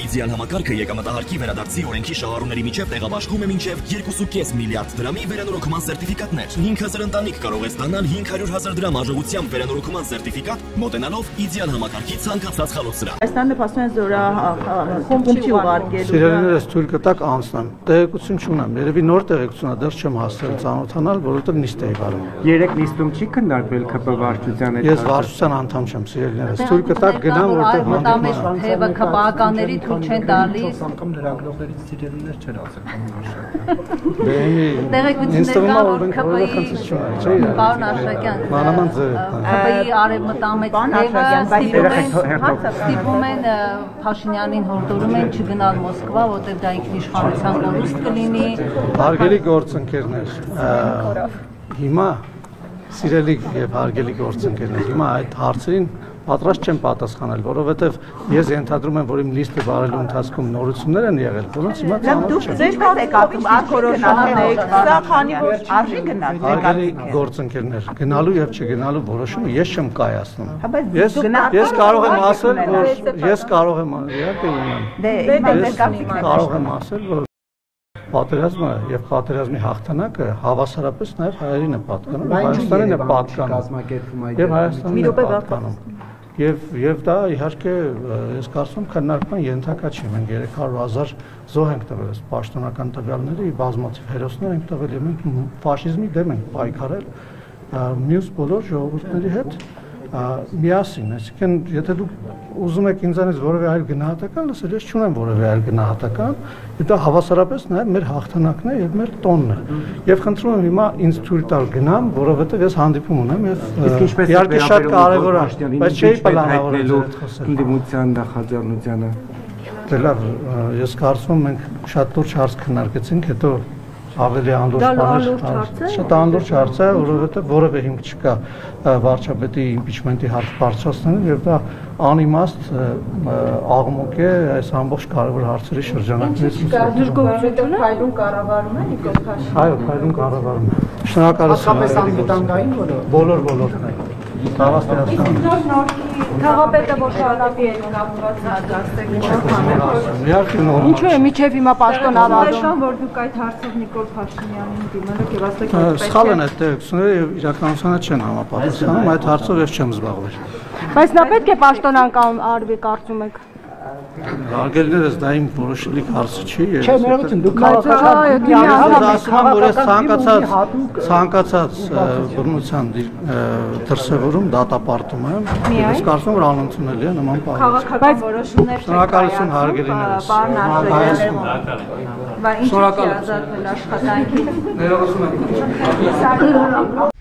իդեալ համակարգը եկամտահարկի վերադարձի օրենքի շահառուների միջև տեղաբաշխում է մինչև 2.5 միլիարդ դրամի վերանորոգման սերտիֆիկատներ։ 5000 ընտանիք կարող է ստանալ 500,000 դրամ արժողությամբ վերանորոգման սերտիֆիկատ, մոտենալով իդեալ համակարգի ցանկացած խալոցրահ։ Այստեղ նպաստում են խումբի ուղարկելու։ Սիրելիներս թույլ կտակ անցնեմ։ Տեղեկություն չունեմ, երևի նոր տեղեկություն է, դեռ չեմ հասել ծանոթանալ, որովհետև նիստ էի վարում։ Երեք նիստում չի քննարկվել ԿՊ վարչության հետ։ Ես վարչության անդամ չեմ, սիրելիներս։ Թույլ կտակ գնամ, որտեղ մտամեջ թեվը ԿՊ-ականների թույլ չեն տալիս։ Անգամ լրագրողներից սիրելիներ չեն ասել։ Ինձ թվում է, որ մենք որևէ խնդիր չունենք, չէ՞։ Պարոն Աշակյան, մանավանդ ձեր ԿՊ-ի արևմտամեջ թևը ստիպում են Փաշինյանին հորդորում են չգնալ Մոսկվա, որտեղ դա ինքնիշխանության կորուստ կլինի։ Հարգելի գործընկերներ, հիմա սիրելի եւ հարգելի գործընկերներ, հիմա այդ հարցերին պատրաստ չեմ պատասխանել, որովհետև ես ենթադրում եմ, որ իմ լիստը վարելու ընթացքում նորություններ են եղել, որոնց հիմա ծանոթ չեմ։ Ձեր կատեկատում արկորոշանեք, սա քանի որ արժի գնալ։ Հարգելի գործընկերներ, գնալու եւ չգնալու որոշումը ես չեմ կայացնում։ Ես կարող եմ ասել, որ ես կարող եմ կարող եմ ասել, որ պատերազմը եւ պատերազմի հաղթանակը հավասարապես նաեւ հայերին է պատկանում, Հայաստանին է պատկանում։ Եվ Հայաստանին է պատկանում։ Եվ դա իհարկե ես կարծում եմ քննարկման ենթակա չի, մենք 300,000 զոհ ենք տվել, պաշտոնական տվյալների բազմաթիվ հերոսներ ենք տվել եւ մենք ֆաշիզմի դեմ ենք պայքարել մյուս բոլոր ժողովուրդների հետ միասին, այսինքն եթե դուք ուզում եք ինձանից որևէ այլ գնահատական լսել, ես չունեմ որևէ այլ գնահատական, եւ դա հավասարապես նաեւ մեր հաղթանակն է եւ մեր տոնն է։ Եվ խնդրում եմ հիմա ինձ թույլ տալ գնամ, որովհետեւ ես հանդիպում ունեմ եւ իհարկե շատ կարեւոր է, բայց չէի պլանավորել այդ խոսել։ Ընդդիմության նախաձեռնությանը։ Դե լավ, ես կարծում եմ մենք շատ լուրջ հարց քննարկեցինք, հետո ավելի շատ անլուրջ հարց է, որովհետև որևէ հիմք չկա վարչապետի իմպիչմենտի հարց բարձրացնելու եւ դա անիմաստ աղմուկ է այս ամբողջ կարևոր հարցերի շրջանակներից։ Դժգոհությունը փայլուն կառավարում է Նիկոլ Փաշինյանը։ Այո, փայլուն կառավարում է։ Շնորհակալություն։ Բոլոր։ Քաղաքապետը որ շարունակի է կապված հարգաստեք Ինչու է միջև հիմա պաշտոնավարում որ դուք այդ հարցով Նիկոլ Փաշինյանին դիմել եք եւ ասեք որ սխալ են այդ տեղեկությունները եւ իրականությանը չեն համապատասխանում, այդ հարցով ես չեմ զբաղվել։ Բայց նա պետք է պաշտոնական արվի կարծում եք։ Հարգելիներս դա իմ որոշելիք հարցը չի։ Չէ, ներողություն, դուք քաղաքական որ ցանկացած բռնության դրսևորում դատապարտում եմ։ Ես կարծում եմ որ անընդունելի է նման բան։ Քաղաքական որոշումներ չեն։ Շնորհակալություն հարգելիներս։ Շնորհակալություն։ Բայց ինչ է ազատվել աշխատանքից։ Ներողություն եք։